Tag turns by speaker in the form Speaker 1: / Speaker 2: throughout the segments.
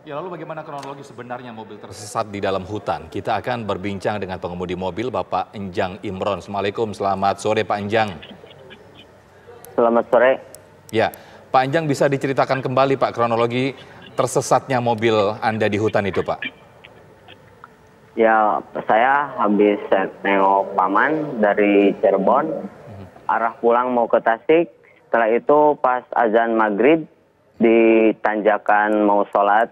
Speaker 1: Ya, lalu bagaimana kronologi sebenarnya mobil tersesat di dalam hutan? Kita akan berbincang dengan pengemudi mobil Bapak Enjang Imron. Assalamualaikum, selamat sore Pak Enjang.
Speaker 2: Selamat sore.
Speaker 1: Ya, Pak Enjang bisa diceritakan kembali Pak kronologi tersesatnya mobil Anda di hutan itu Pak?
Speaker 2: Ya, saya habis nengok paman dari Cirebon, arah pulang mau ke Tasik. Setelah itu pas azan maghrib di tanjakan mau sholat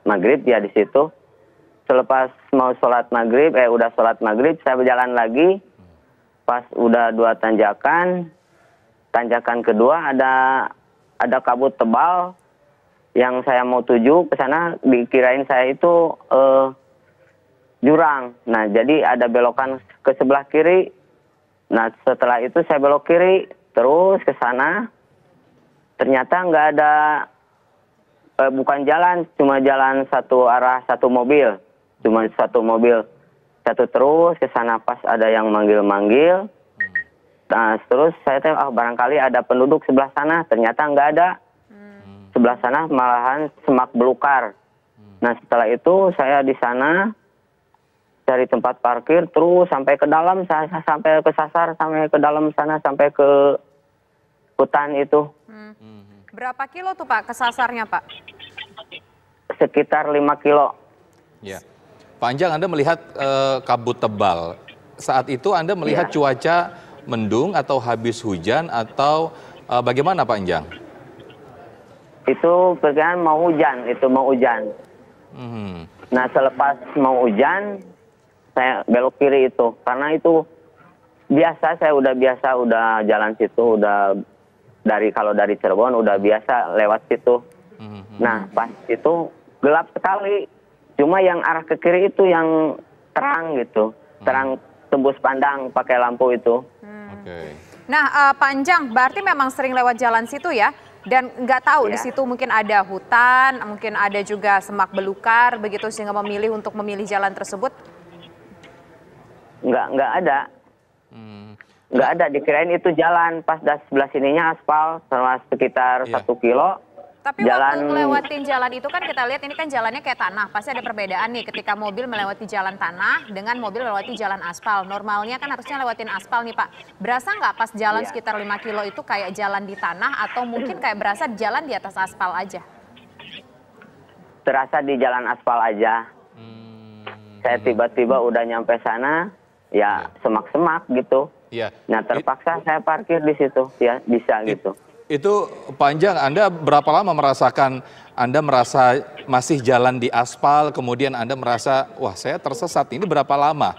Speaker 2: maghrib ya di situ. Selepas mau sholat maghrib, udah sholat maghrib, saya berjalan lagi. Pas udah 2 tanjakan kedua ada kabut tebal yang saya mau tuju ke sana, dikirain saya itu jurang. Nah, jadi ada belokan ke sebelah kiri. Nah, setelah itu saya belok kiri terus ke sana. Ternyata nggak ada, bukan jalan, cuma jalan satu arah, satu mobil. Cuma satu mobil, satu terus ke sana. Pas ada yang manggil-manggil. Nah, terus saya tahu barangkali ada penduduk sebelah sana. Ternyata nggak ada. Sebelah sana malahan semak belukar. Nah, setelah itu saya di sana cari tempat parkir terus sampai ke dalam, saya sampai kesasar, sampai ke dalam sana, sampai ke hutan itu.
Speaker 3: Berapa kilo tuh Pak kesasarnya Pak?
Speaker 2: Sekitar 5 kilo.
Speaker 1: Ya, Pak Enjang, Anda melihat kabut tebal. Saat itu Anda melihat cuaca mendung atau habis hujan atau bagaimana Pak Enjang?
Speaker 2: Itu perkiraan mau hujan, Nah, selepas mau hujan, saya belok kiri itu. Karena itu biasa, saya udah biasa, udah jalan situ, udah kalau dari Cirebon udah biasa lewat situ. Nah, pas itu gelap sekali. Cuma yang arah ke kiri itu yang terang gitu. Terang tembus pandang pakai lampu itu.
Speaker 3: Nah, Pak Enjang, berarti memang sering lewat jalan situ ya? Dan nggak tahu di situ mungkin ada hutan, mungkin ada juga semak belukar, begitu sehingga memilih untuk memilih jalan tersebut?
Speaker 2: Nggak ada. Nggak ada, dikirain itu jalan, pas sebelah sininya aspal, selama sekitar 1 kilo.
Speaker 3: Tapi waktu ngelewatin jalan itu kan kita lihat ini kan jalannya kayak tanah, pasti ada perbedaan nih ketika mobil melewati jalan tanah dengan mobil melewati jalan aspal. Normalnya kan harusnya lewatin aspal nih Pak. Berasa nggak pas jalan sekitar 5 kilo itu kayak jalan di tanah atau mungkin kayak berasa jalan di atas aspal aja?
Speaker 2: Terasa di jalan aspal aja. Saya tiba-tiba udah nyampe sana, ya semak-semak gitu. Nah, terpaksa saya parkir di situ, ya bisa gitu.
Speaker 1: Itu Pak Enjang, Anda berapa lama merasakan, Anda merasa masih jalan di aspal, kemudian Anda merasa, wah saya tersesat, ini berapa lama?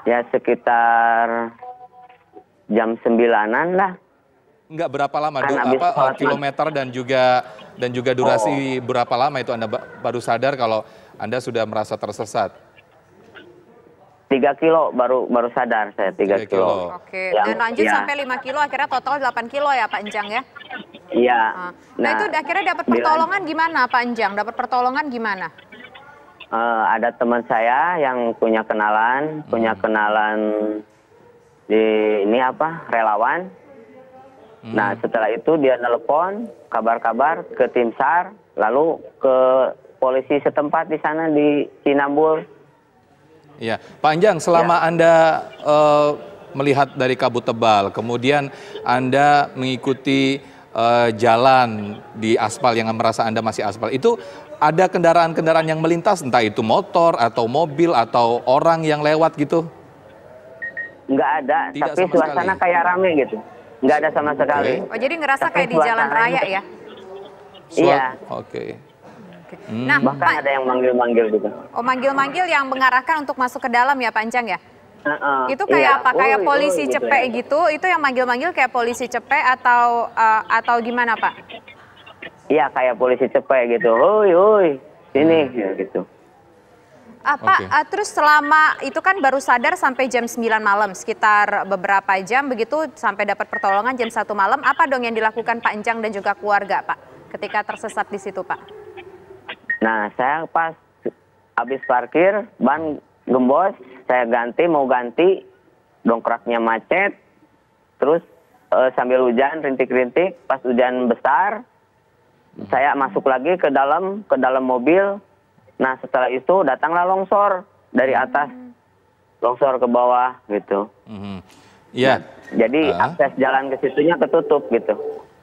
Speaker 2: Ya sekitar jam 9-an lah.
Speaker 1: Enggak, berapa lama?
Speaker 2: Kilometer
Speaker 1: dan juga durasi berapa lama itu Anda baru sadar kalau Anda sudah merasa tersesat?
Speaker 2: 3 kilo baru sadar saya, 3 kilo.
Speaker 3: Oke, dan lanjut sampai 5 kilo, akhirnya total 8 kilo ya Pak Enjang ya?
Speaker 2: Iya.
Speaker 3: Nah, itu akhirnya dapat pertolongan gimana Pak Enjang? Dapat pertolongan gimana?
Speaker 2: Ada teman saya yang punya kenalan di relawan. Nah, setelah itu dia telepon, kabar-kabar ke tim SAR, lalu ke polisi setempat di sana di Cinambul.
Speaker 1: Ya, Pak Enjang, selama Anda melihat dari kabut tebal, kemudian Anda mengikuti jalan di aspal yang merasa Anda masih aspal, itu ada kendaraan-kendaraan yang melintas, entah itu motor atau mobil atau orang yang lewat gitu?
Speaker 2: Nggak ada, tapi suasana kayak rame gitu. Nggak ada sama sekali.
Speaker 3: Oh, jadi ngerasa kayak di jalan raya ya?
Speaker 2: Iya.
Speaker 3: Nah,
Speaker 2: bahkan ada yang manggil-manggil gitu.
Speaker 3: Oh, manggil-manggil yang mengarahkan untuk masuk ke dalam ya Pak Enjang ya? Itu kayak apa? Kayak polisi cepek gitu? Itu yang manggil-manggil kayak polisi cepek atau gimana Pak?
Speaker 2: Iya, kayak polisi cepek gitu. Hoi, sini gitu.
Speaker 3: Terus selama itu kan baru sadar sampai jam 9 malam, sekitar beberapa jam begitu sampai dapat pertolongan jam 1 malam. Apa dong yang dilakukan Pak Enjang dan juga keluarga Pak ketika tersesat di situ Pak?
Speaker 2: Nah, saya pas habis parkir, ban gembos, saya mau ganti, dongkraknya macet, terus sambil hujan, rintik-rintik, pas hujan besar, Saya masuk lagi ke dalam mobil. Nah setelah itu datanglah longsor dari atas, longsor ke bawah gitu.
Speaker 1: Ya.
Speaker 2: Jadi akses jalan ke situnya ketutup gitu.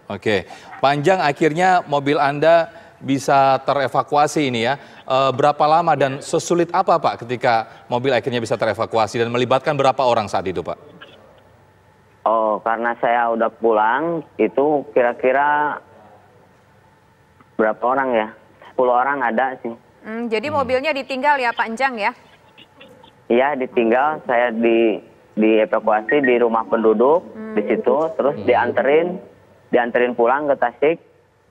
Speaker 1: Oke, Panjang, akhirnya mobil Anda bisa terevakuasi ini ya. Berapa lama dan sesulit apa Pak ketika mobil akhirnya bisa terevakuasi dan melibatkan berapa orang saat itu Pak?
Speaker 2: Oh, karena saya udah pulang, itu kira-kira berapa orang ya? 10 orang ada sih.
Speaker 3: Jadi mobilnya ditinggal ya Pak Enjang ya?
Speaker 2: Iya, ditinggal. Saya dievakuasi di rumah penduduk di situ, terus dianterin pulang ke Tasik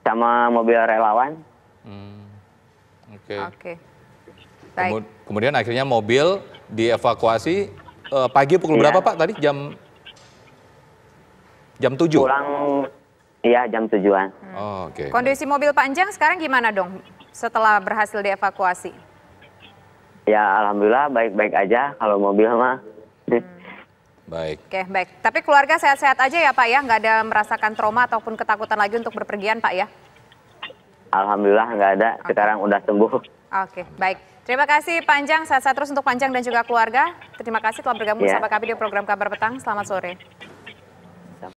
Speaker 2: sama mobil relawan.
Speaker 3: Oke. Baik.
Speaker 1: Kemudian akhirnya mobil dievakuasi pagi pukul berapa Pak tadi? Jam 7?
Speaker 2: Pulang, iya jam 7-an.
Speaker 1: Oh, oke.
Speaker 3: Kondisi mobil Pak Enjang sekarang gimana dong setelah berhasil dievakuasi?
Speaker 2: Ya alhamdulillah baik-baik aja kalau mobil mah.
Speaker 1: Baik.
Speaker 3: Oke, baik. Tapi keluarga sehat-sehat aja ya Pak ya? Nggak ada merasakan trauma ataupun ketakutan lagi untuk berpergian Pak ya?
Speaker 2: Alhamdulillah nggak ada, sekarang udah sembuh.
Speaker 3: Oke, baik. Terima kasih Panjang, sehat-sehat terus untuk Panjang dan juga keluarga. Terima kasih telah bergabung bersama kami di program Kabar Petang. Selamat sore.